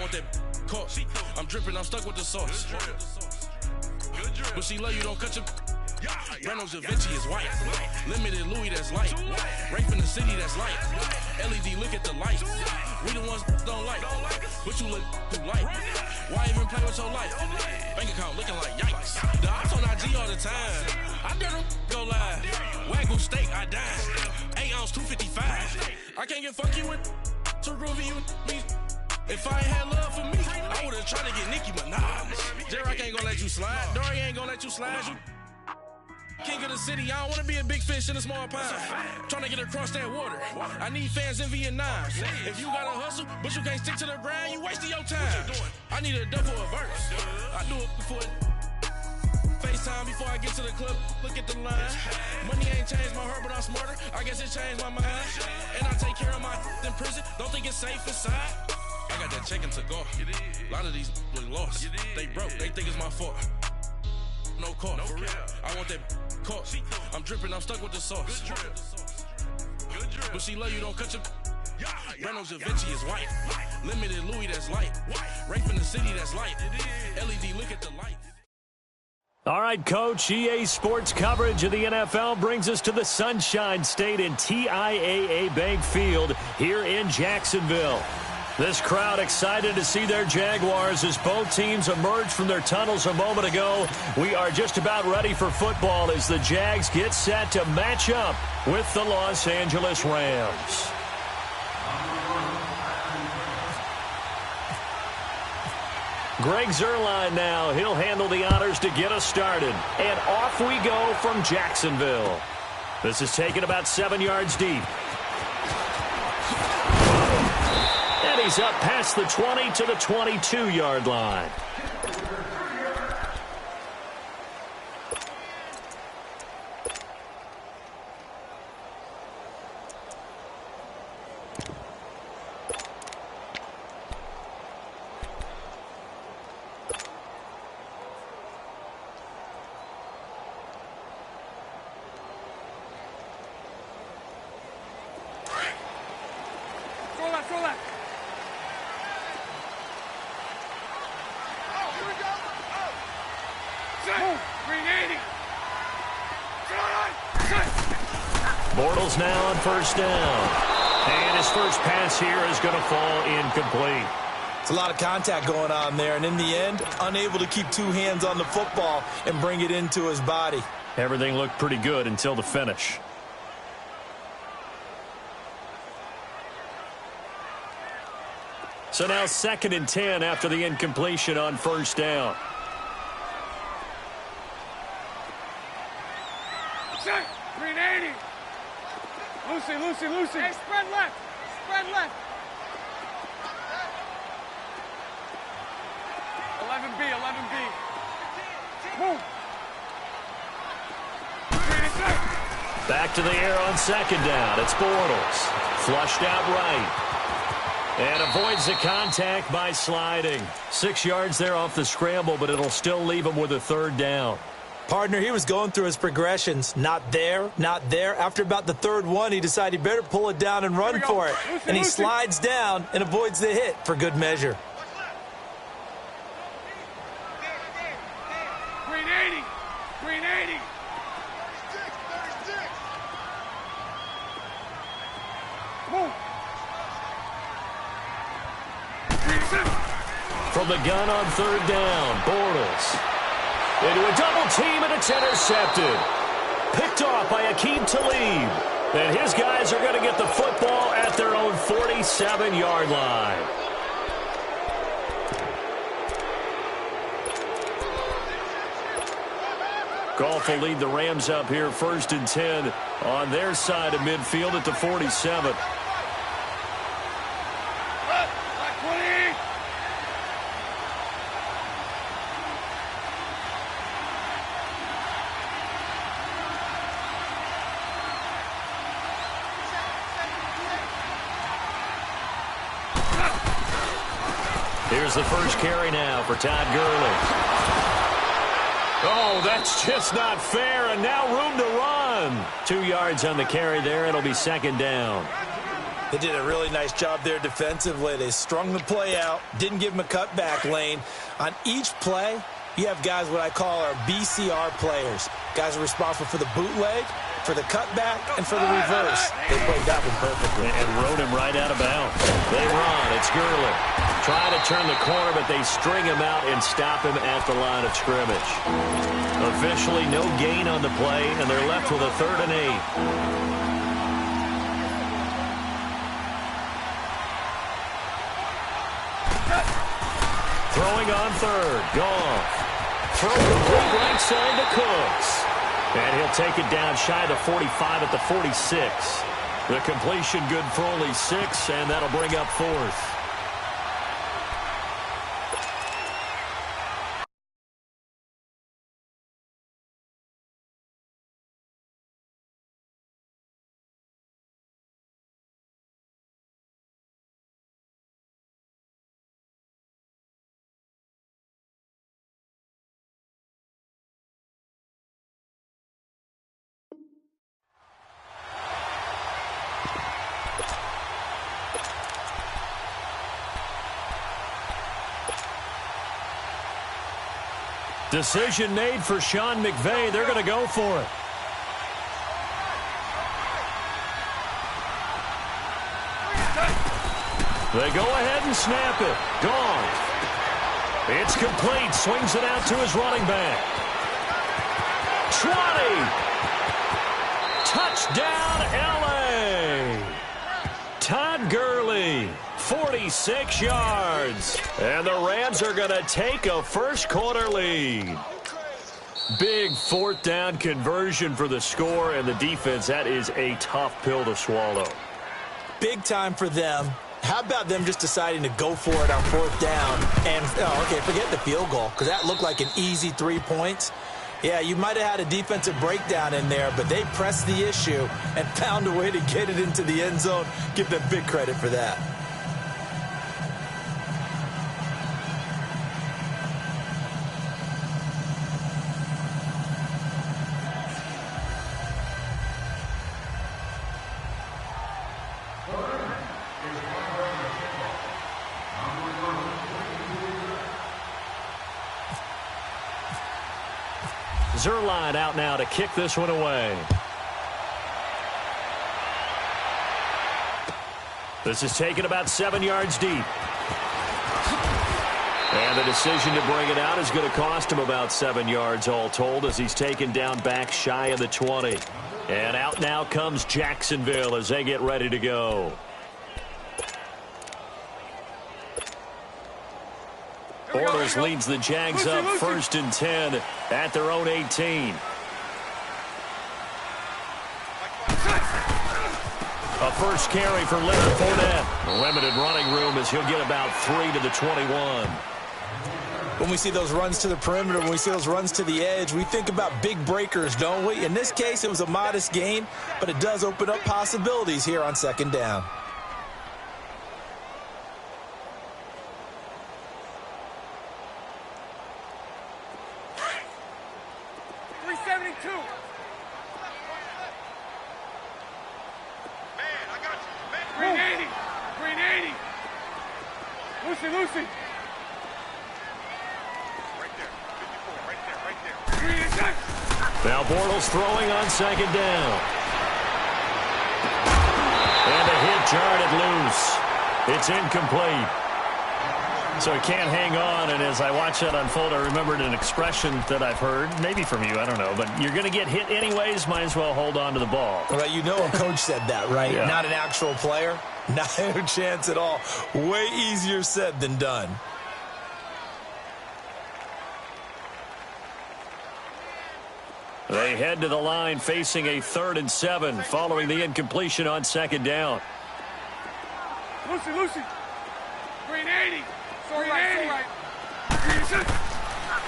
want that caught. I'm dripping, I'm stuck with the sauce. But she love you, don't cut your. Reynolds Da Vinci is white. Limited Louis, that's light. Rape in the city, that's light. LED, look at the light. We the ones don't like. But you look too light. Why even play with your life? Bank account looking like yikes. The ops on IG all the time. I dare them go live. Wagyu steak, I dine. 8 ounce, 255. I can't get funky with too groovy you me. If I ain't had love for me, I would've tried to get Nicki Minaj. J-Rock ain't gonna let you slide. Dory ain't gonna let you slide. You king of the city, I don't wanna be a big fish in a small pond. Trying to get across that water. I need fans in Vietnam. If you gotta hustle, but you can't stick to the grind, you wasting your time. I need a double a verse. I do it before FaceTime before I get to the club. Look at the line. Money ain't changed my heart, but I'm smarter. I guess it changed my mind. And I take care of my in prison. Don't think it's safe inside. I got that check-in to go. A lot of these look lost. They broke. They think it's my fault. No call, for real. I want that caught. I'm dripping, I'm stuck with the sauce. But she love you, don't cut your. Reynolds Da Vinci is white. Limited Louis, that's light. Rape in the city, that's light. LED, look at the light. All right, Coach, EA Sports coverage of the NFL brings us to the Sunshine State in TIAA Bank Field here in Jacksonville. This crowd excited to see their Jaguars as both teams emerged from their tunnels a moment ago. We are just about ready for football as the Jags get set to match up with the Los Angeles Rams. Greg Zuerlein now. He'll handle the honors to get us started. And off we go from Jacksonville. This is taken about 7 yards deep. And he's up past the 20 to the 22-yard line. Bortles now on first down. And his first pass here is going to fall incomplete. It's a lot of contact going on there, and in the end, unable to keep two hands on the football and bring it into his body. Everything looked pretty good until the finish. So now 2nd and 10 after the incompletion on first down. Lucy. Hey, spread left. Spread left. 11B. Move. Back to the air on 2nd down. It's Bortles. Flushed out right. And avoids the contact by sliding. 6 yards there off the scramble, but it'll still leave him with a 3rd down. Partner, he was going through his progressions. Not there, not there. After about the 3rd one, he decided he better pull it down and run for it. And he slides down and avoids the hit for good measure. Green 80. Move. From the gun on 3rd down, Bortles. Into a double team, and it's intercepted. Picked off by Akeem Talib. And his guys are going to get the football at their own 47-yard line. Goff will lead the Rams up here 1st and 10 on their side of midfield at the 47. Here's the first carry now for Todd Gurley. Oh, that's just not fair, and now room to run. 2 yards on the carry there. It'll be 2nd down. They did a really nice job there defensively. They strung the play out, didn't give him a cutback lane. On each play, you have guys what I call our BCR players. Guys are responsible for the bootleg, for the cutback, and for the reverse. They played that one perfectly. And rode him right out of bounds. They run. It's Gurley. Trying to turn the corner, but they string him out and stop him at the line of scrimmage. Officially no gain on the play, and they're left with a 3rd and 8. Throwing on 3rd. Goff. Throw complete right side to Cooks. And he'll take it down shy of the 45 at the 46. The completion good for only 6, and that'll bring up 4th. Decision made for Sean McVay. They're going to go for it. They go ahead and snap it. Gone. It's complete. Swings it out to his running back. 20. Touchdown, L.A. Todd Gurley. 46 yards. And the Rams are going to take a first-quarter lead. Big 4th down conversion for the score, and the defense, that is a tough pill to swallow. Big time for them. How about them just deciding to go for it on 4th down? And, forget the field goal, because that looked like an easy 3 points. Yeah, you might have had a defensive breakdown in there, but they pressed the issue and found a way to get it into the end zone. Give them big credit for that. Zerline out now to kick this one away. This is taken about 7 yards deep. And the decision to bring it out is going to cost him about 7 yards all told, as he's taken down back shy of the 20. And out now comes Jacksonville as they get ready to go. Bortles leads the Jags up 1st and 10 at their own 18. A first carry for Leonard Fournette. Limited running room as he'll get about 3 to the 21. When we see those runs to the perimeter, when we see those runs to the edge, we think about big breakers, don't we? In this case, it was a modest gain, but it does open up possibilities here on 2nd down. Lucy. Now Bortles throwing on 2nd down. And a hit jarred it loose. It's incomplete. So he can't hang on, and as I watch that unfold, I remembered an expression that I've heard, maybe from you, I don't know, but you're going to get hit anyways, might as well hold on to the ball. Well, you know a coach said that, right? Yeah. Not an actual player. Not a chance at all. Way easier said than done. They head to the line facing a 3rd and 7 following the incompletion on 2nd down. Lucy. Green 80. Sorry.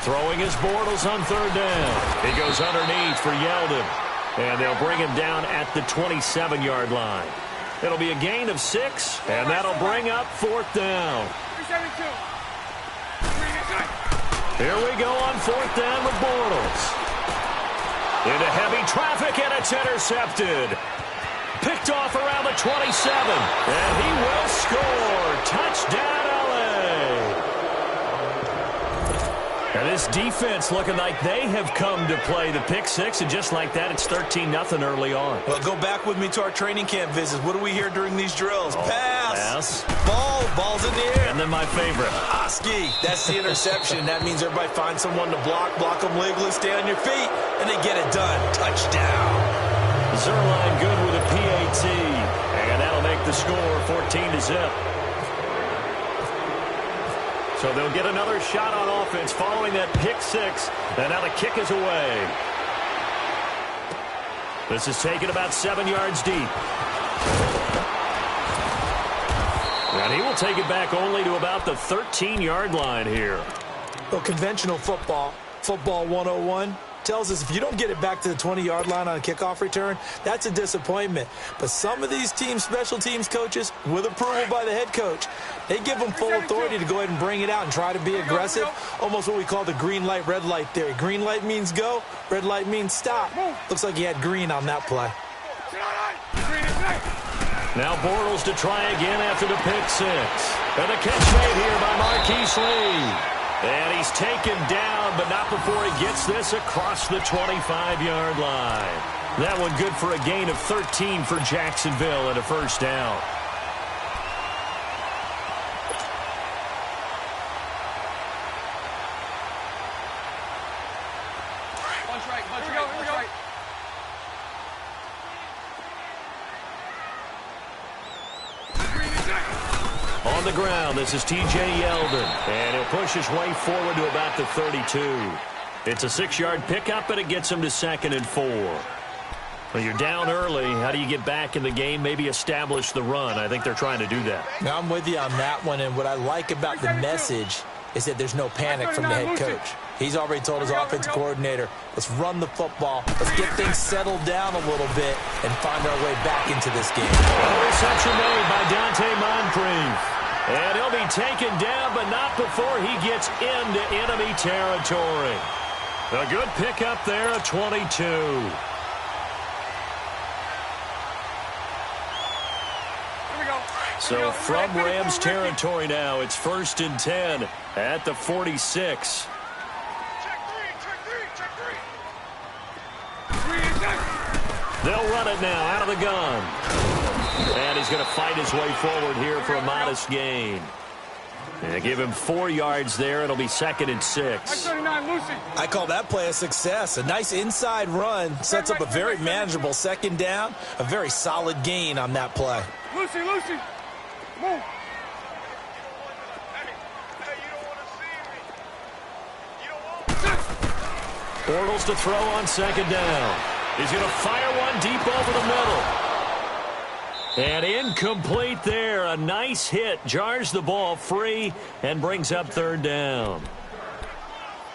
Throwing his Bortles on 3rd down. He goes underneath for Yeldon. And they'll bring him down at the 27-yard line. It'll be a gain of 6, and that'll bring up 4th down. 372. Here we go on 4th down with Bortles. Into heavy traffic, and it's intercepted. Picked off around the 27. And he will score. Touchdown, LA. And this defense looking like they have come to play the pick six, and just like that, it's 13-0 early on. Well, go back with me to our training camp visits. What do we hear during these drills? Pass. Ball's in the air. And then my favorite. Oski. That's the interception. That means everybody finds someone to block them legally, stay on your feet, and they get it done. Touchdown. Zerline good with a PAT. And that'll make the score 14-0. So they'll get another shot on offense following that pick six. And now the kick is away. This is taken about 7 yards deep. And he will take it back only to about the 13-yard line here. Well, conventional football 101, tells us if you don't get it back to the 20-yard line on a kickoff return, that's a disappointment. But some of these teams, special teams coaches, with approval by the head coach, they give them full authority to go ahead and bring it out and try to be aggressive, almost what we call the green light, red light theory. Green light means go, red light means stop. Looks like he had green on that play. Now Bortles to try again after the pick six. And the catch made here by Marquise Lee. And he's taken down, but not before he gets this across the 25-yard line. That one good for a gain of 13 for Jacksonville and a first down. Punch right, punch right. On the ground, this is T.J. Yeldon, and he'll push his way forward to about the 32. It's a 6-yard pickup, and it gets him to 2nd and 4. Well, you're down early. How do you get back in the game, maybe establish the run? I think they're trying to do that. Now, I'm with you on that one, and what I like about the message is that there's no panic from the head coach. He's already told his offensive coordinator, let's run the football, let's get things settled down a little bit and find our way back into this game. A reception made by Dante Moncrief. And he'll be taken down, but not before he gets into enemy territory. A good pickup there at 22. So from Rams territory now, it's 1st and 10 at the 46. They'll run it now out of the gun. And he's going to fight his way forward here for a modest gain. And give him 4 yards there. It'll be 2nd and 6. I call that play a success. A nice inside run sets up a very manageable 2nd down. A very solid gain on that play. Lucy, move. Bortles to throw on 2nd down. He's going to fire one deep over the middle. And incomplete there. A nice hit. Jars the ball free and brings up 3rd down.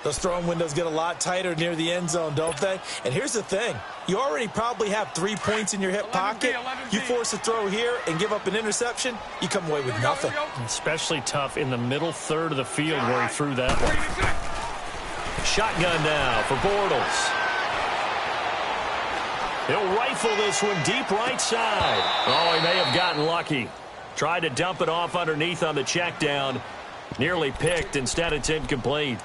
Those throwing windows get a lot tighter near the end zone, don't they? And here's the thing. You already probably have 3 points in your hip pocket. You force a throw here and give up an interception, you come away with nothing. Especially tough in the middle third of the field where he threw that one. Shotgun now for Bortles. He'll rifle this one deep right side. Oh, he may have gotten lucky. Tried to dump it off underneath on the check down. Nearly picked. Instead, it's incomplete.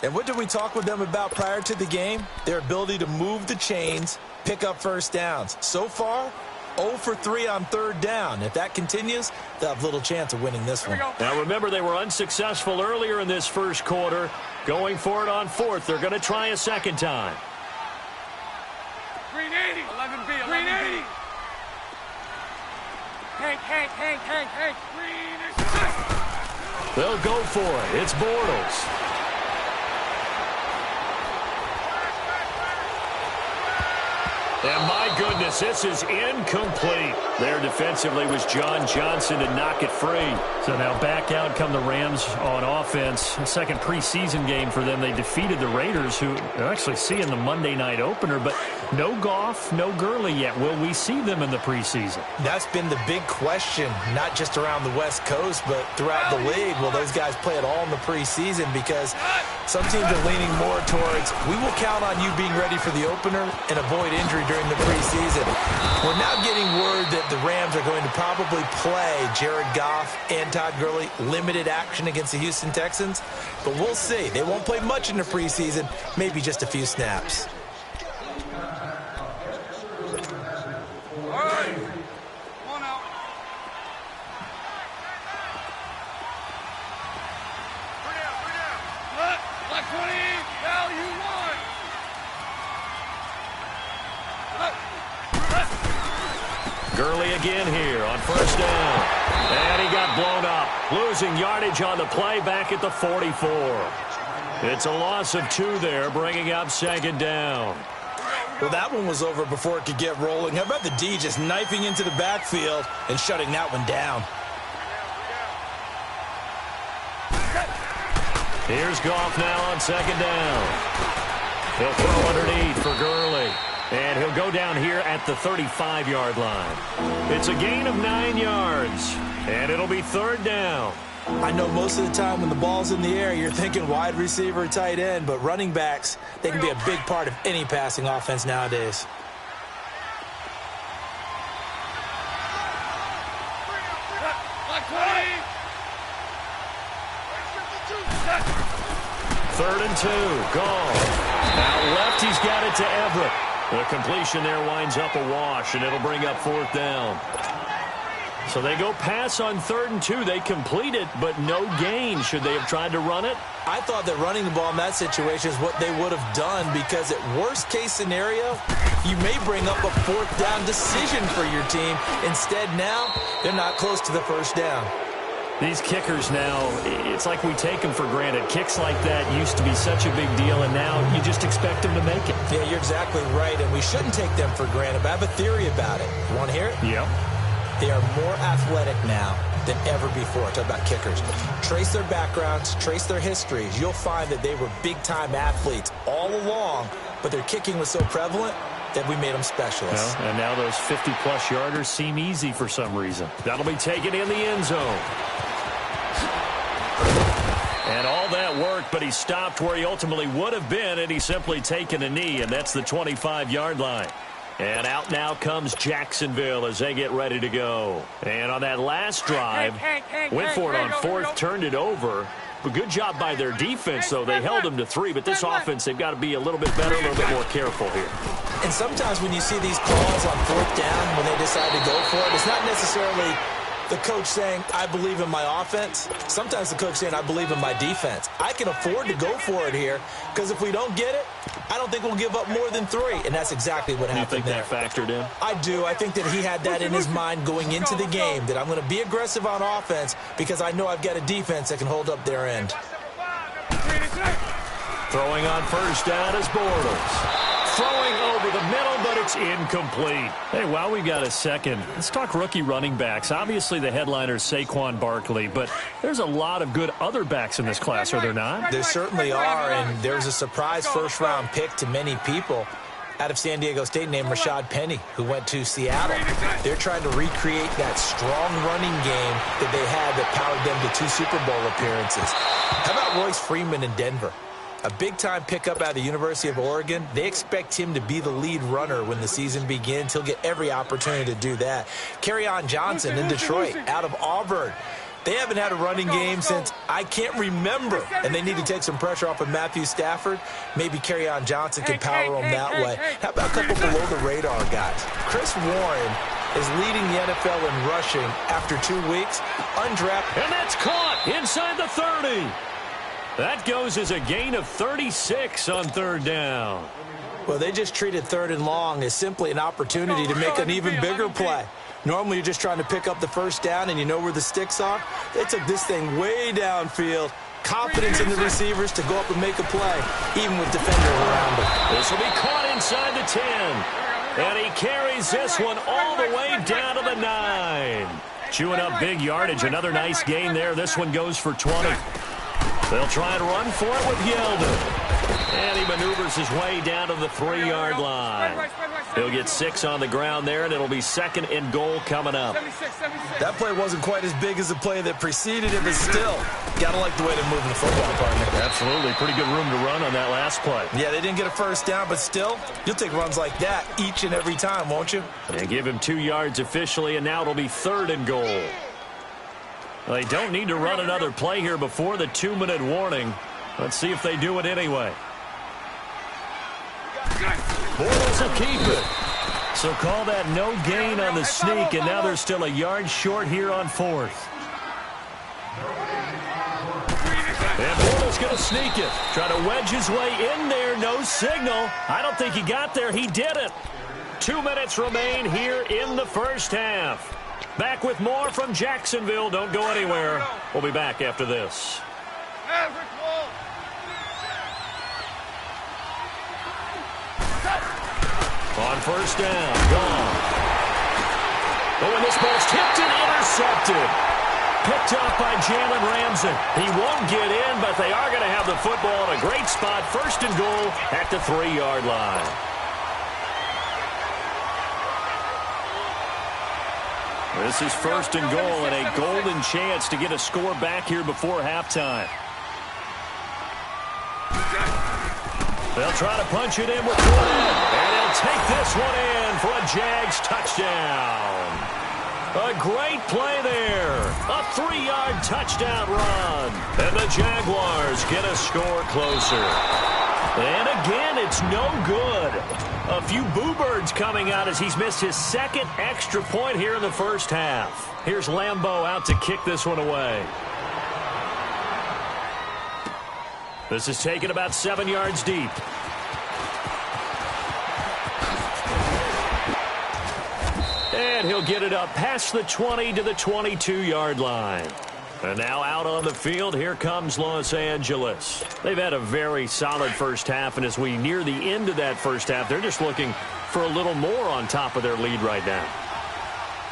And what did we talk with them about prior to the game? Their ability to move the chains, pick up first downs. So far, 0 for 3 on 3rd down. If that continues, they'll have little chance of winning this one. Now, remember, they were unsuccessful earlier in this first quarter. Going for it on 4th. They're going to try a 2nd time. Green 80. 11B. Green 80. Hank. Green is... They'll go for it. It's Bortles. And my goodness, this is incomplete. There defensively was John Johnson to knock it free. So now back out come the Rams on offense. A second preseason game for them. They defeated the Raiders, who are actually seeing the Monday night opener, but no Goff, no Gurley yet. Will we see them in the preseason? That's been the big question, not just around the West Coast, but throughout the league. Will those guys play at all in the preseason? Because some teams are leaning more towards, we will count on you being ready for the opener and avoid injury during the preseason. We're now getting word that the Rams are going to probably play Jared Goff and Todd Gurley limited action against the Houston Texans, but we'll see. They won't play much in the preseason, maybe just a few snaps. All right. Come on out. Bring down. Black 20. Val, you won. Gurley again here on first down. And he got blown up. Losing yardage on the play back at the 44. It's a loss of 2 there, bringing up second down. Well, that one was over before it could get rolling. How about the D just knifing into the backfield and shutting that one down? Here's Goff now on second down. He'll throw underneath for Gurley. And he'll go down here at the 35-yard line. It's a gain of 9 yards. And it'll be third down. I know most of the time when the ball's in the air, you're thinking wide receiver, tight end, but running backs, they can be a big part of any passing offense nowadays. Third and 2. Gone. Now left, he's got it to Everett. The completion there winds up a wash, and it'll bring up fourth down. So they go pass on third and 2. They complete it, but no gain. Should they have tried to run it? I thought that running the ball in that situation is what they would have done, because at worst case scenario, you may bring up a fourth down decision for your team. Instead now, they're not close to the first down. These kickers now, it's like we take them for granted. Kicks like that used to be such a big deal, and now you just expect them to make it. Yeah, you're exactly right, and we shouldn't take them for granted. But I have a theory about it. You want to hear it? Yeah. They are more athletic now than ever before. Talk about kickers. Trace their backgrounds, trace their histories. You'll find that they were big-time athletes all along, but their kicking was so prevalent that we made them specialists. Well, and now those 50-plus yarders seem easy for some reason. That'll be taken in the end zone. And all that worked, but he stopped where he ultimately would have been, and he's simply taken a knee, and that's the 25-yard line. And out now comes Jacksonville as they get ready to go. And on that last drive, went for it on fourth, turned it over. But good job by their defense, though. They held them to 3, but this offense, they've got to be a little bit better, a little bit more careful here. And sometimes when you see these calls on fourth down, when they decide to go for it, it's not necessarily the coach saying, I believe in my offense. Sometimes the coach saying, I believe in my defense. I can afford to go for it here, because if we don't get it, I don't think we'll give up more than 3. And that's exactly what happened there. You think that factored in? I do. I think that he had that in his mind going into the game, that I'm going to be aggressive on offense because I know I've got a defense that can hold up their end. Throwing on first down is Bortles. Throwing over the middle, but it's incomplete. Hey, while we've got a second, let's talk rookie running backs. Obviously, the headliner is Saquon Barkley, but there's a lot of good other backs in this class, are there not? There certainly are, and there's a surprise first-round pick to many people out of San Diego State named Rashad Penny, who went to Seattle. They're trying to recreate that strong running game that they had that powered them to 2 Super Bowl appearances. How about Royce Freeman in Denver? A big-time pickup out of the University of Oregon. They expect him to be the lead runner when the season begins. He'll get every opportunity to do that. Kerryon Johnson in Detroit, out of Auburn. They haven't had a running game since I can't remember, and they need to take some pressure off of Matthew Stafford. Maybe Kerryon Johnson can power them that way. How about a couple below-the-radar guys? Chris Warren is leading the NFL in rushing after 2 weeks. Undrafted. And that's caught inside the 30. That goes as a gain of 36 on third down. Well, they just treated third and long as simply an opportunity to make an even bigger play. Normally, you're just trying to pick up the first down and you know where the sticks are. They took this thing way downfield. Confidence in the receivers to go up and make a play, even with defenders around them. This will be caught inside the 10. And he carries this one all the way down to the 9. Chewing up big yardage. Another nice gain there. This one goes for 20. They'll try and run for it with Yeldon. And he maneuvers his way down to the 3-yard line. He'll get 6 on the ground there, and it'll be 2nd and goal coming up. That play wasn't quite as big as the play that preceded it, but still, got to like the way they're moving the football, partner. Absolutely. Pretty good room to run on that last play. Yeah, they didn't get a first down, but still, you'll take runs like that each and every time, won't you? And give him 2 yards officially, and now it'll be 3rd and goal. They don't need to run another play here before the 2-minute warning. Let's see if they do it anyway. Bortles will keep it. So call that no gain on the sneak, and now they're still a yard short here on 4th. And Bortles going to sneak it. Try to wedge his way in there. No signal. I don't think he got there. He didn't. 2 minutes remain here in the first half. Back with more from Jacksonville. Don't go anywhere. We'll be back after this. On first down, gone. Oh, and this ball's tipped and intercepted. Picked up by Jalen Ramsey. He won't get in, but they are going to have the football in a great spot. 1st and goal at the 3-yard line. This is 1st and goal and a golden chance to get a score back here before halftime. They'll try to punch it in with one. And they'll take this one in for a Jags touchdown. A great play there. A 3-yard touchdown run. And the Jaguars get a score closer. And again, it's no good. A few boo birds coming out as he's missed his 2nd extra point here in the first half. Here's Lambeau out to kick this one away. This is taken about 7 yards deep. And he'll get it up past the 20 to the 22-yard line. And now out on the field, here comes Los Angeles. They've had a very solid first half, and as we near the end of that first half, they're just looking for a little more on top of their lead right now.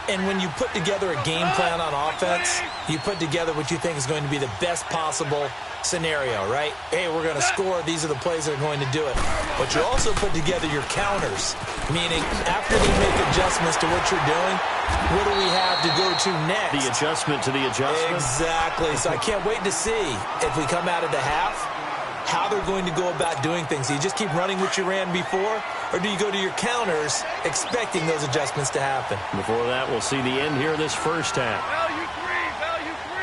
And when you put together a game plan on offense, you put together what you think is going to be the best possible scenario, right? Hey, we're going to score. These are the plays that are going to do it. But you also put together your counters, meaning after they make adjustments to what you're doing, what do we have to go to next? The adjustment to the adjustment? Exactly. So I can't wait to see if we come out of the half, how they're going to go about doing things. Do you just keep running what you ran before, or do you go to your counters expecting those adjustments to happen? Before that, we'll see the end here of this first half. Value 3, value 3.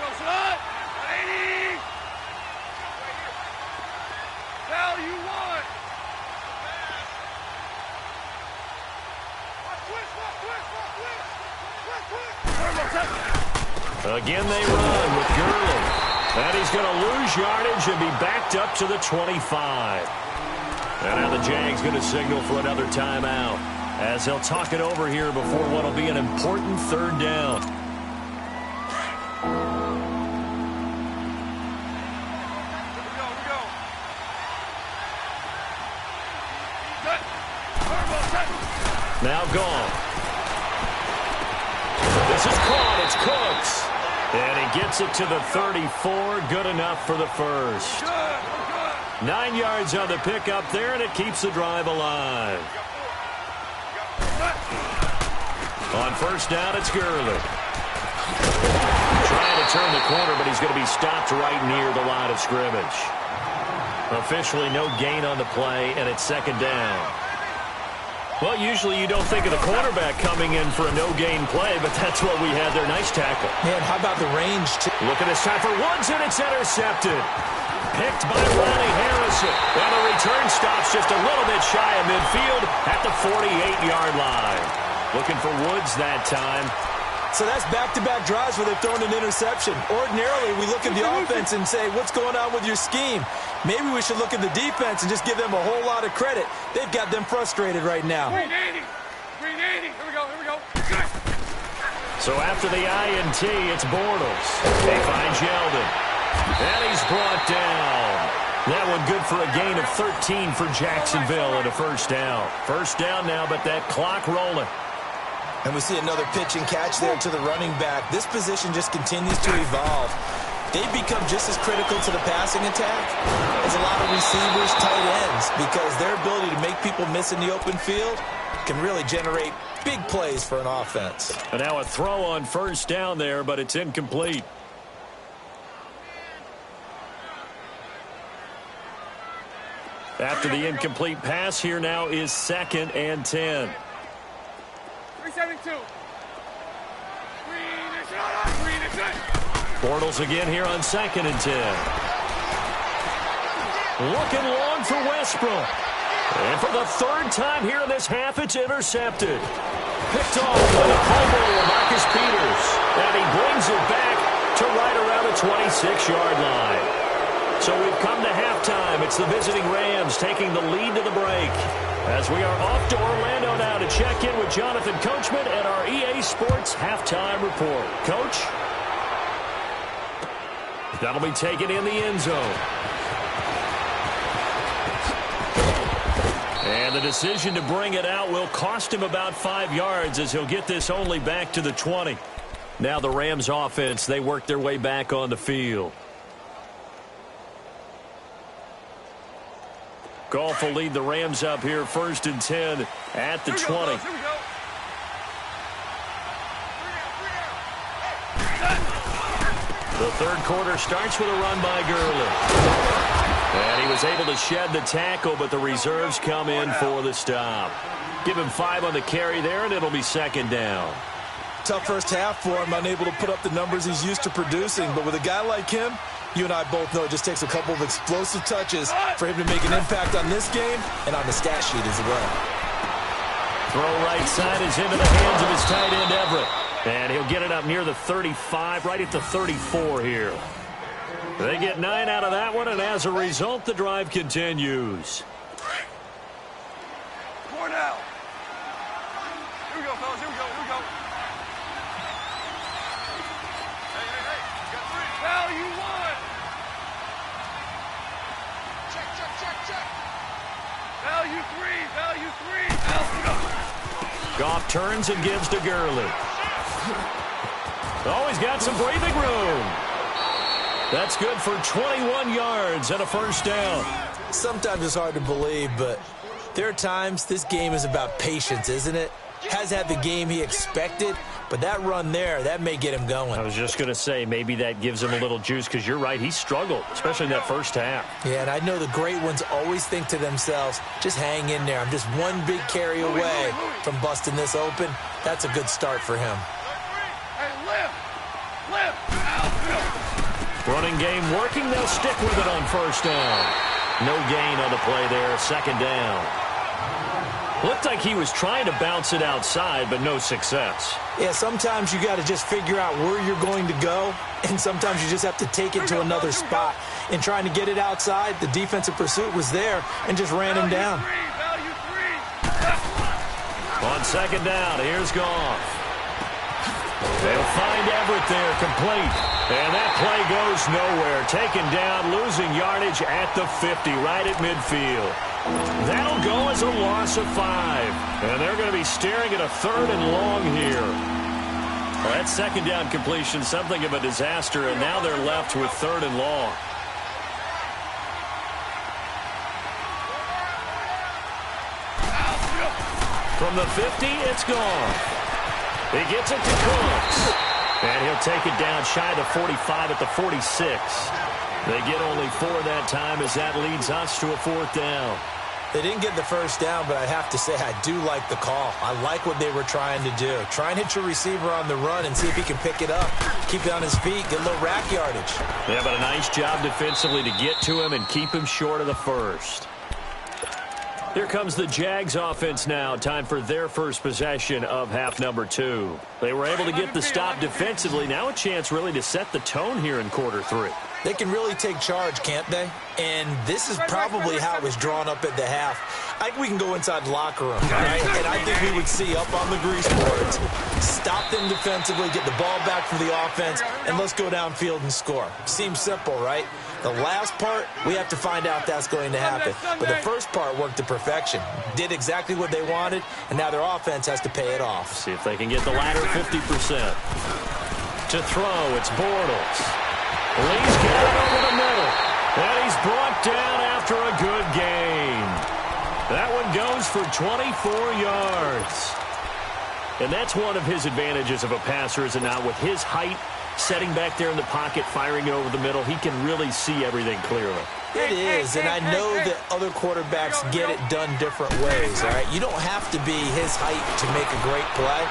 Go, son. 80. Value 1. Again, they run with Gurley. And he's going to lose yardage and be backed up to the 25. And now the Jags going to signal for another timeout as they'll talk it over here before what will be an important 3rd down. Now gone. This is caught. It's Cooks. And he gets it to the 34. Good enough for the first. 9 yards on the pickup there, and it keeps the drive alive. On first down, it's Gurley. Trying to turn the corner, but he's going to be stopped right near the line of scrimmage. Officially no gain on the play, and it's 2nd down. Well, usually you don't think of the quarterback coming in for a no-gain play, but that's what we had there. Nice tackle. Man, how about the range? Look at this time for Woods, and it's intercepted. Picked by Ronnie Harrison. And the return stops just a little bit shy of midfield at the 48-yard line. Looking for Woods that time. So that's back-to-back drives where they've thrown an interception. Ordinarily, we look at the offense and say, what's going on with your scheme? Maybe we should look at the defense and just give them a whole lot of credit. They've got them frustrated right now. 380. 380. Here we go. Here we go. So after the INT, it's Bortles. They find Yeldon. And he's brought down. That one good for a gain of 13 for Jacksonville and a first down. First down now, but that clock rolling. And we see another pitch and catch there to the running back. This position just continues to evolve. They've become just as critical to the passing attack as a lot of receivers, tight ends, because their ability to make people miss in the open field can really generate big plays for an offense. And now a throw on first down there, but it's incomplete. After the incomplete pass, here now is 2nd and 10. 372. Bortles again here on 2nd and 10. Looking long for Westbrook. And for the 3rd time here in this half, it's intercepted. Picked off by the fumble of Marcus Peters. And he brings it back to right around the 26-yard line. So we've come to halftime. It's the visiting Rams taking the lead to the break. As we are off to Orlando now to check in with Jonathan Coachman at our EA Sports Halftime Report. Coach? That'll be taken in the end zone. And the decision to bring it out will cost him about 5 yards as he'll get this only back to the 20. Now the Rams offense, they work their way back on the field. Goff will lead the Rams up here 1st and 10 at the 20. The 3rd quarter starts with a run by Gurley. And he was able to shed the tackle, but the reserves come in for the stop. Give him 5 on the carry there, and it'll be 2nd down. Tough first half for him, unable to put up the numbers he's used to producing. But with a guy like him, you and I both know it just takes a couple of explosive touches for him to make an impact on this game and on the stat sheet as well. Throw right side is into the hands of his tight end, Everett. And he'll get it up near the 35, right at the 34 here. They get 9 out of that one, and as a result, the drive continues. More now. Here we go, fellas. Here we go. Here we go. Hey. You got 3. Value 1. Check. Value 3. Value 3. Goff turns and gives to Gurley. Oh, he's got some breathing room. That's good for 21 yards and a 1st down. Sometimes it's hard to believe, but there are times this game is about patience, isn't it? Has had the game he expected, but that run there, that may get him going. I was just going to say, maybe that gives him a little juice, because you're right, he struggled, especially in that first half. Yeah, and I know the great ones always think to themselves, just hang in there. I'm just one big carry away from busting this open. That's a good start for him. Hey, lift. Running game working, they'll stick with it on 1st down. No gain on the play there, 2nd down. Looked like he was trying to bounce it outside, but no success. Yeah, sometimes you got to just figure out where you're going to go, and sometimes you just have to take it to another spot. In trying to get it outside, the defensive pursuit was there and just ran him down. Value 3. On 2nd down, here's Goff. They'll find Everett there, complete. And that play goes nowhere. Taken down, losing yardage at the 50, right at midfield. That'll go as a loss of 5. And they're going to be staring at a 3rd and long here. Well, that 2nd down completion, something of a disaster, and now they're left with 3rd and long. From the 50, it's gone. He gets it to Cooks. And he'll take it down shy of the 45 at the 46. They get only 4 that time as that leads us to a 4th down. They didn't get the 1st down, but I have to say I do like the call. I like what they were trying to do. Try and hit your receiver on the run and see if he can pick it up. Keep it on his feet, get a little rack yardage. Yeah, but a nice job defensively to get to him and keep him short of the 1st. Here comes the Jags offense now. Time for their first possession of half number 2. They were able to get the stop defensively. Now a chance really to set the tone here in quarter 3. They can really take charge, can't they? And this is probably how it was drawn up at the half. I think we can go inside the locker room, right? And I think we would see up on the grease boards Stop them defensively, get the ball back for the offense, and let's go downfield and score. Seems simple, right? The last part, we have to find out if that's going to happen. But the first part worked to perfection. Did exactly what they wanted, and now their offense has to pay it off. See if they can get the latter 50%. To throw, it's Bortles. Lee's got it over the middle. And he's brought down after a good gain. That one goes for 24 yards. And that's one of his advantages of a passer, is it not? With his height, setting back there in the pocket, firing it over the middle, he can really see everything clearly. It is, and I know that other quarterbacks get it done different ways, all right? You don't have to be his height to make a great play.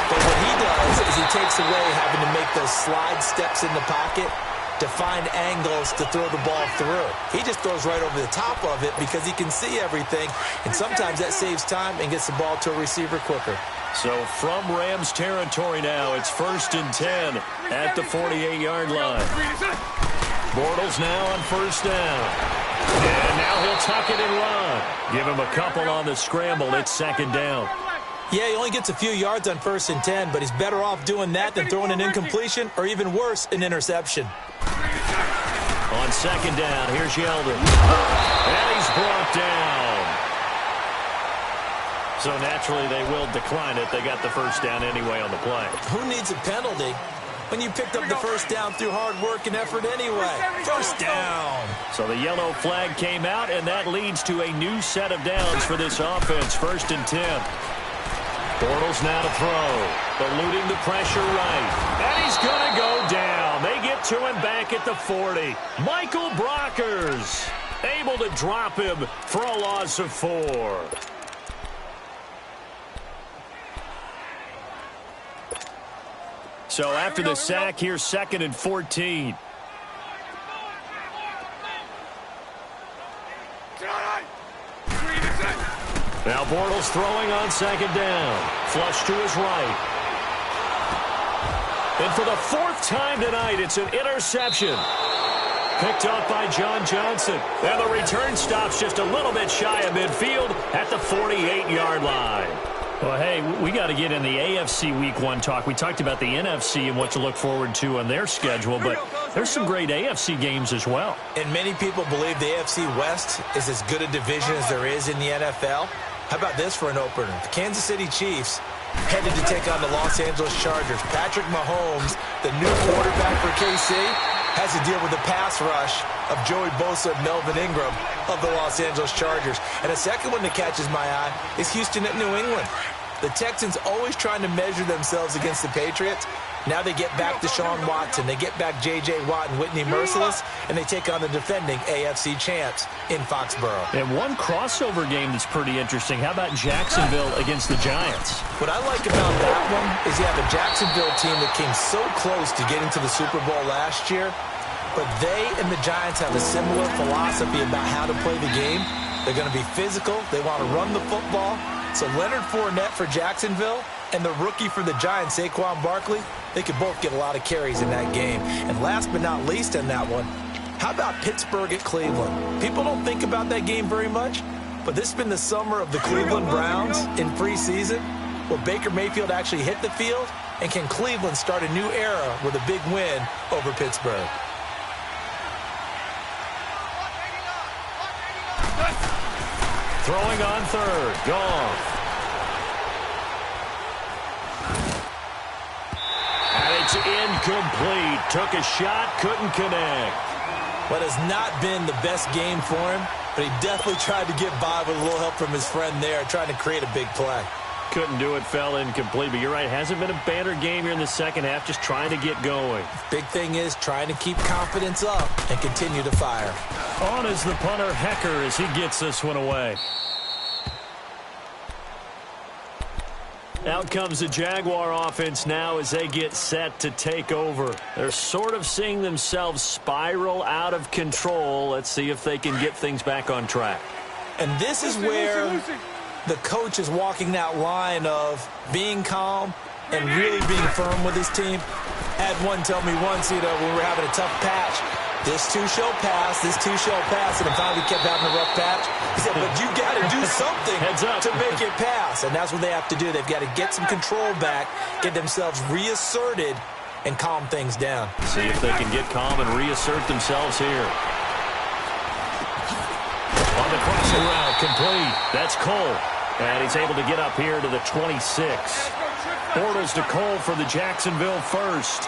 But what he does is he takes away having to make those slide steps in the pocket to find angles to throw the ball through. He just throws right over the top of it because he can see everything, and sometimes that saves time and gets the ball to a receiver quicker. So from Rams territory now, it's 1st and 10 at the 48-yard line. Bortles now on 1st down. And now he'll tuck it and run. Give him a couple on the scramble. It's 2nd down. Yeah, he only gets a few yards on 1st and 10, but he's better off doing that than throwing an incompletion or, even worse, an interception. On 2nd down, here's Yeldon. And he's brought down. So naturally they will decline it. They got the 1st down anyway on the play. Who needs a penalty when you picked up the 1st down through hard work and effort anyway? 1st down. So the yellow flag came out, and that leads to a new set of downs for this offense. 1st and 10. Bortles now to throw. Eluding the pressure right. And he's going to go down. They get to him back at the 40. Michael Brockers able to drop him for a loss of 4. So after the sack, here's 2nd and 14. Now Bortles throwing on 2nd down. Flush to his right. And for the 4th time tonight, it's an interception. Picked up by John Johnson. And the return stops just a little bit shy of midfield at the 48-yard line. Well, hey, we got to get in the AFC Week 1 talk. We talked about the NFC and what to look forward to on their schedule, but there's some great AFC games as well. And many people believe the AFC West is as good a division as there is in the NFL. How about this for an opener? The Kansas City Chiefs headed to take on the Los Angeles Chargers. Patrick Mahomes, the new quarterback for KC, has to deal with the pass rush of Joey Bosa and Melvin Ingram of the Los Angeles Chargers. And a second one that catches my eye is Houston at New England. The Texans always trying to measure themselves against the Patriots. Now they get back Deshaun Watson. They get back J.J. Watt and Whitney Merciless, and they take on the defending AFC champs in Foxborough. And one crossover game that's pretty interesting. How about Jacksonville against the Giants? What I like about that one is you have a Jacksonville team that came so close to getting to the Super Bowl last year, but they and the Giants have a similar philosophy about how to play the game. They're going to be physical. They want to run the football. So Leonard Fournette for Jacksonville and the rookie for the Giants, Saquon Barkley, they could both get a lot of carries in that game. And last but not least on that one, how about Pittsburgh at Cleveland? People don't think about that game very much, but this has been the summer of the Cleveland Browns in preseason. Will Baker Mayfield actually hit the field? And can Cleveland start a new era with a big win over Pittsburgh? Throwing on 3rd. Goff. And it's incomplete. Took a shot, couldn't connect. What has not been the best game for him, but he definitely tried to get by with a little help from his friend there, trying to create a big play. Couldn't do it, fell incomplete. But you're right, hasn't been a banner game here in the second half, just trying to get going. Big thing is trying to keep confidence up and continue to fire. On is the punter, Hecker, as he gets this one away. Out comes the Jaguar offense now as they get set to take over. They're sort of seeing themselves spiral out of control. Let's see if they can get things back on track. And this is where the coach is walking that line of being calm and really being firm with his team. Had one tell me once, when we were having a tough patch, This too shall pass, and then finally kept having a rough patch. He said, but you got to do something to make it pass, and that's what they have to do. They've got to get some control back, get themselves reasserted, and calm things down. See if they can get calm and reassert themselves here. On the crossing route, complete. That's Cole, and he's able to get up here to the 26. Bortles to Cole for the Jacksonville first.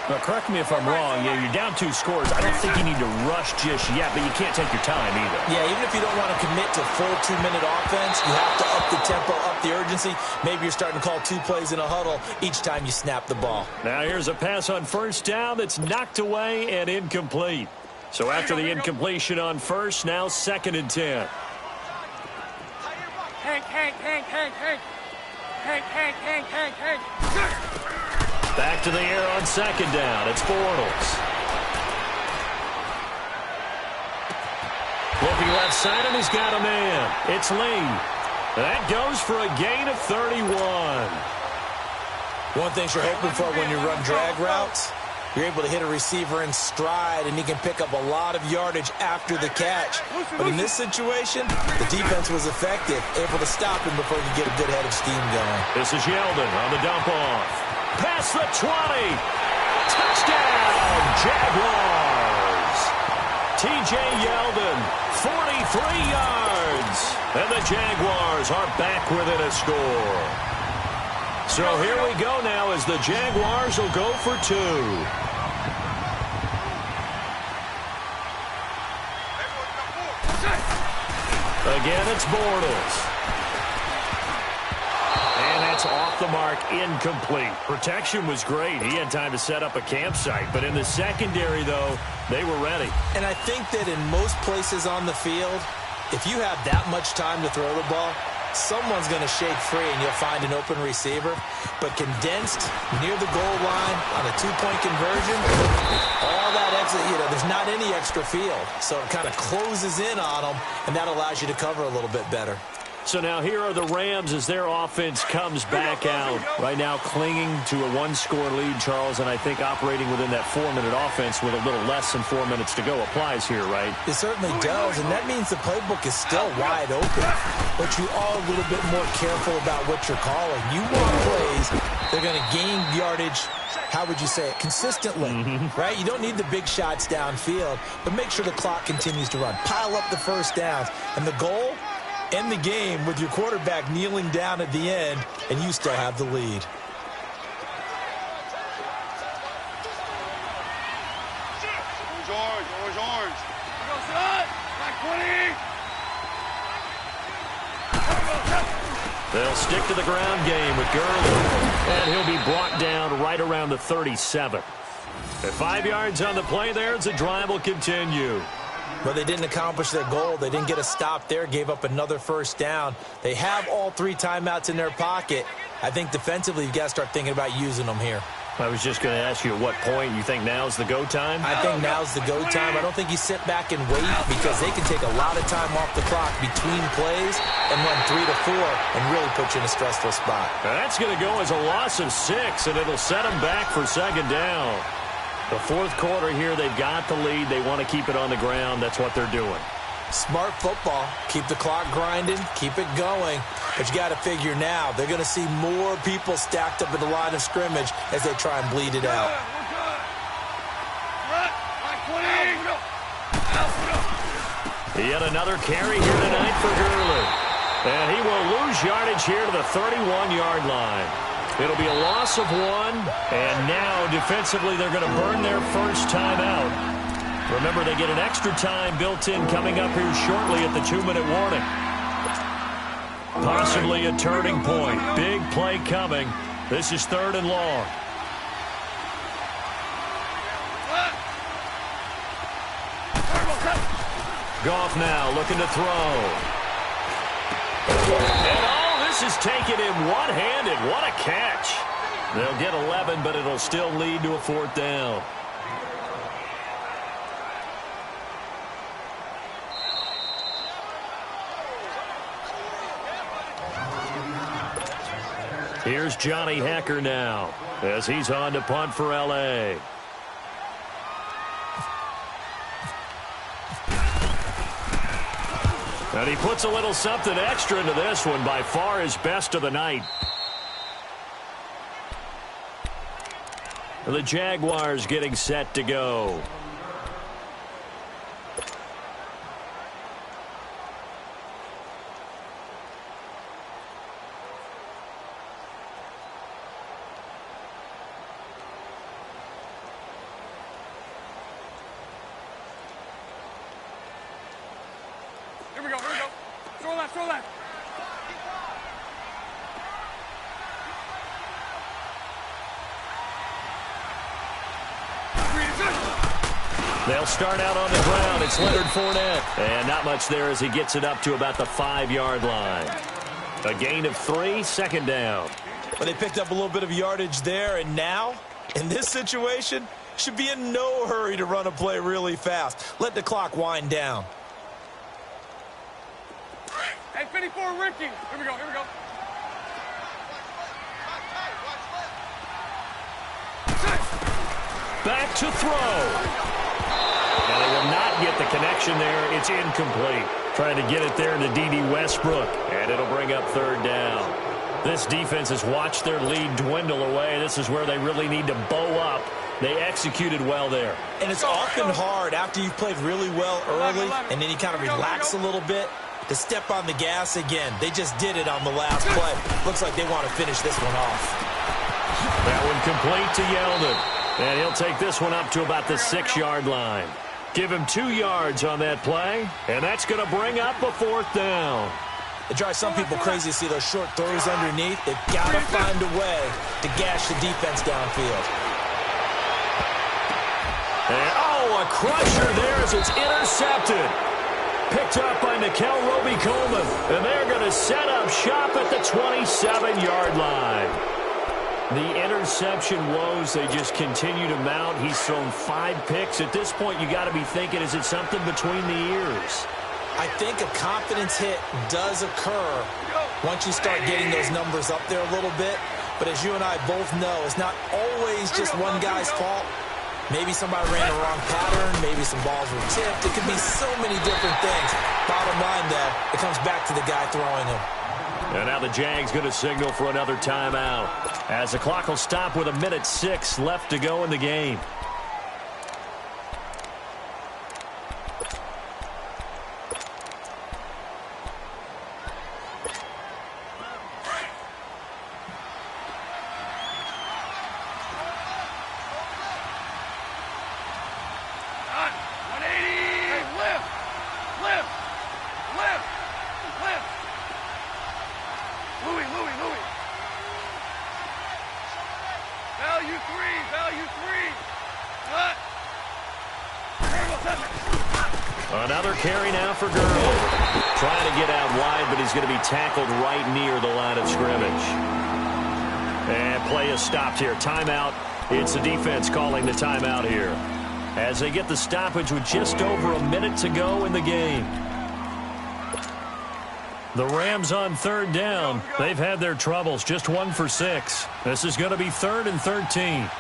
Now, correct me if I'm wrong. Yeah, you're down 2 scores. I don't think you need to rush just yet, but you can't take your time either. Yeah, even if you don't want to commit to full 2-minute offense, you have to up the tempo, up the urgency. Maybe you're starting to call 2 plays in a huddle each time you snap the ball. Now here's a pass on first down that's knocked away and incomplete. So after the incompletion on first, now 2nd and 10. Back to the air on 2nd down. It's Bortles. Looking left side, and he's got a man. It's Lee. That goes for a gain of 31. One thing you're hoping for when you run drag routes, you're able to hit a receiver in stride, and he can pick up a lot of yardage after the catch. But in this situation, the defense was effective, able to stop him before he could get a good head of steam going. This is Yeldon on the dump off. Past the 20. Touchdown, Jaguars. T.J. Yeldon, 43 yards. And the Jaguars are back within a score. So here we go now as the Jaguars will go for 2. Again, it's Bortles. And that's off the mark, incomplete. Protection was great. He had time to set up a campsite. But in the secondary, though, they were ready. And I think that in most places on the field, if you have that much time to throw the ball, someone's going to shake free and you'll find an open receiver. But condensed near the goal line on a 2-point conversion, all that extra, there's not any extra field. So it kind of closes in on them, and that allows you to cover a little bit better. So now here are the Rams as their offense comes back out. Right now clinging to a 1-score lead, Charles, and I think operating within that 4-minute offense with a little less than 4 minutes to go applies here, right? It certainly does, and that means the playbook is still wide open. But you are a little bit more careful about what you're calling. You want plays that are going to gain yardage, how would you say it, consistently, right? You don't need the big shots downfield, but make sure the clock continues to run. Pile up the first downs, and the goal, end the game with your quarterback kneeling down at the end, and you still have the lead. Orange. Go, son. Back 20. They'll stick to the ground game with Gurley, and he'll be brought down right around the 37. At 5 yards on the play there, as the drive will continue. But they didn't accomplish their goal. They didn't get a stop there, gave up another first down. They have all 3 timeouts in their pocket. I think defensively, you've got to start thinking about using them here. I was just going to ask you at what point you think now's the go time? I think now's the go time. I don't think you sit back and wait because they can take a lot of time off the clock between plays and run 3 to 4 and really put you in a stressful spot. That's going to go as a loss of 6, and it'll set them back for 2nd down. The 4th quarter here, they've got the lead. They want to keep it on the ground. That's what they're doing. Smart football. Keep the clock grinding. Keep it going. But you got to figure now, they're going to see more people stacked up at the line of scrimmage as they try and bleed it out. Yet another carry here tonight for Gurley. And he will lose yardage here to the 31-yard line. It'll be a loss of 1, and now defensively they're going to burn their first timeout. Remember, they get an extra time built in coming up here shortly at the 2-minute warning. Possibly a turning point. Big play coming. This is 3rd and long. Goff now looking to throw. And this is taken in one-handed. What a catch. They'll get 11, but it'll still lead to a 4th down. Here's Johnny Hacker now as he's on to punt for L.A. And he puts a little something extra into this one, by far his best of the night. The Jaguars getting set to go. Here we go. Throw that. They'll start out on the ground. It's Leonard Fournette. And not much there as he gets it up to about the 5-yard line. A gain of 3, second down. But they picked up a little bit of yardage there, and now, in this situation, should be in no hurry to run a play really fast. Let the clock wind down. Hey, 54, Ricky. Here we go. Back to throw. And they will not get the connection there. It's incomplete. Trying to get it there to D.D. Westbrook. And it'll bring up third down. This defense has watched their lead dwindle away. This is where they really need to bow up. They executed well there. And it's often hard after you've played really well early and then you kind of relax a little bit to step on the gas again. They just did it on the last play. Looks like they want to finish this one off. That one complete to Yeldon. And he'll take this one up to about the 6-yard line. Give him 2 yards on that play, and that's going to bring up a 4th down. It drives some people crazy to see those short throws underneath. They've got to find a way to gash the defense downfield. And, a crusher there as it's intercepted. Picked up by Nickel Roby-Coleman, and they're going to set up shop at the 27-yard line. The interception woes, they just continue to mount. He's thrown 5 picks. At this point, you got to be thinking, is it something between the ears? I think a confidence hit does occur once you start getting those numbers up there a little bit. But as you and I both know, it's not always just one guy's fault. Maybe somebody ran the wrong pattern. Maybe some balls were tipped. It could be so many different things. Bottom line, though, it comes back to the guy throwing them. And now the Jags going to signal for another timeout, as the clock will stop with 1:06 left to go in the game. Another carry now for Gurley. Trying to get out wide, but he's going to be tackled right near the line of scrimmage. And play is stopped here. Timeout. It's the defense calling the timeout here, as they get the stoppage with just over a minute to go in the game. The Rams on 3rd down. They've had their troubles. Just 1 for 6. This is going to be 3rd and 13.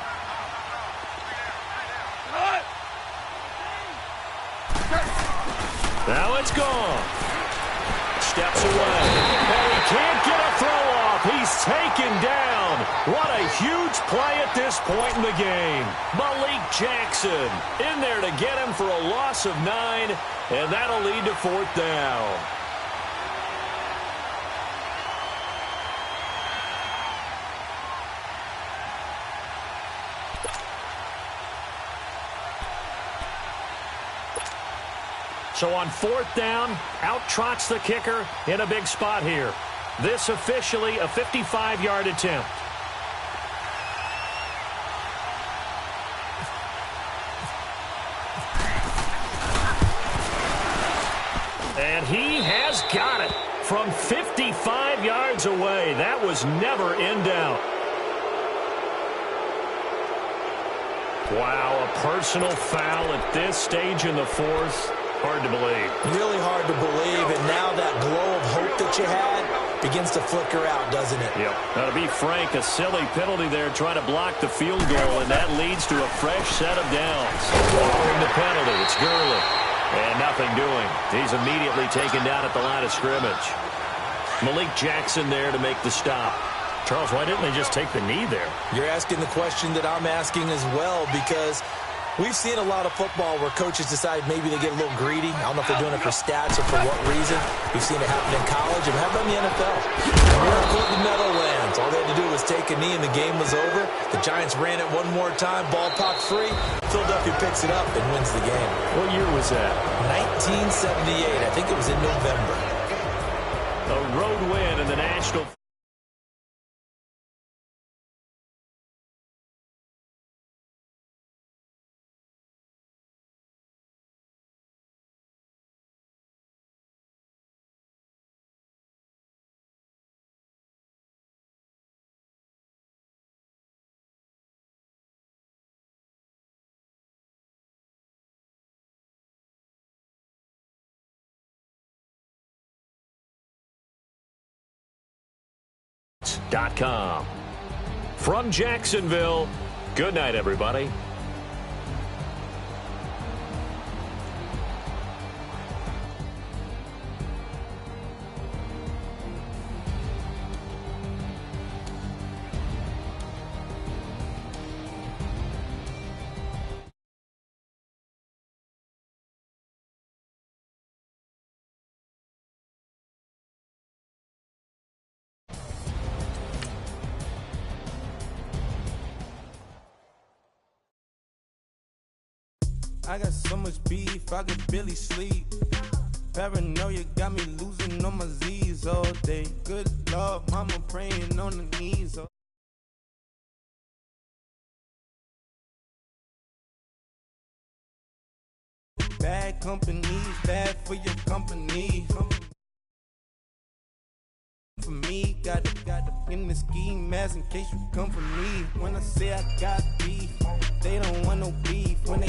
Now it's gone. Steps away. And he can't get a throw off. He's taken down. What a huge play at this point in the game. Malik Jackson in there to get him for a loss of 9, and that'll lead to 4th down. So on 4th down, out trots the kicker in a big spot here. This officially a 55-yard attempt. And he has got it from 55 yards away. That was never in doubt. Wow, a personal foul at this stage in the 4th. Hard to believe. Really hard to believe, and now that glow of hope that you had begins to flicker out, doesn't it? Yep. Now, to be frank, a silly penalty there trying to block the field goal, and that leeds to a fresh set of downs. Following the penalty, it's Gurley. And nothing doing. He's immediately taken down at the line of scrimmage. Malik Jackson there to make the stop. Charles, why didn't they just take the knee there? You're asking the question that I'm asking as well, because we've seen a lot of football where coaches decide maybe they get a little greedy. I don't know if they're doing it for stats or for what reason. We've seen it happen in college, and how about in the NFL? Miracle in the Meadowlands. All they had to do was take a knee, and the game was over. The Giants ran it one more time. Ball popped free. Philadelphia picks it up and wins the game. What year was that? 1978. I think it was in November. A road win in the National. .com. From Jacksonville, good night, everybody. I got so much beef, I could barely sleep. Paranoia got me losing on my Z's all day. Good Lord, mama praying on the knees. Bad company, bad for your company. For me, got in the ski mask in case you come for me. When I say I got beef, they don't want no beef. When they